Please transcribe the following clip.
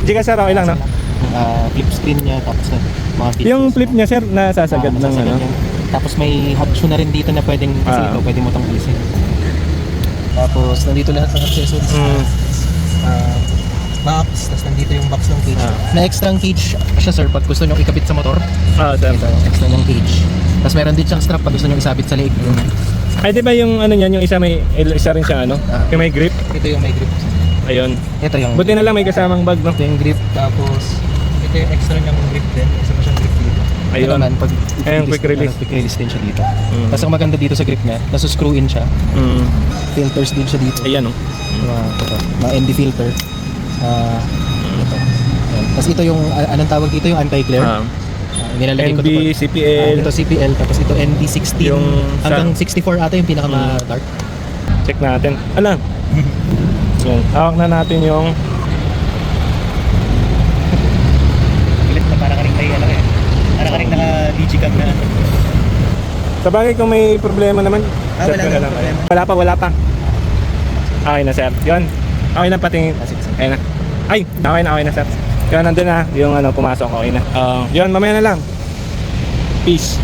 Gcash sir, okay lang, no? Flip screen niya, tapos mga features. Yung flip niya sir, nasasagad ng Masasagad ano? yan. Tapos may hot shoe na rin dito na pwedeng, kasi ito, pwede mo itong alisin. Tapos nandito lahat ng accessories. Box, tapos nandito yung box ng cage. Na extra cage siya sir pag gusto nyo ikabit sa motor. Sir. Ito, extra yung cage. Tapos meron din siyang strap pag gusto nyo isabit sa leeg. Ay, di ba yung ano niyan, yung isa isa rin siya ano? Yung may grip? Ito yung may grip. Ayun. Ito yung Buti na lang may kasamang bag, no? ito yung grip. Tapos ito yung extra niyang grip din. Isa pa siyang grip dito. Ayun. Ito naman, pag Ayun, quick release. Quick release din siya dito. Tapos ang maganda dito sa grip niya, nasuscrew in siya. Filters din siya dito. Ayan, no? Mga ND filter. Ito. Ayan. Tapos ito yung, anong tawag dito, yung anti-glare. Nilalagay ko NB, CPL. Ito CPL, tapos ito ND16. Yung hanggang 64 ata yung pinaka-dark. Check natin. Alam. Yan. Hawak na natin yung Pilit na para ka rin tayo, para ka rin naka-digicam na. sa bagay kung may problema naman. Wala check ko na lang. problema. Wala pa. Okay na sir. Yun. Okay na patingin. Ayun na. Ay, okay na sir. Yun, nandun na yung ano, pumasok. Okay na. Yun, mamaya na lang. Peace.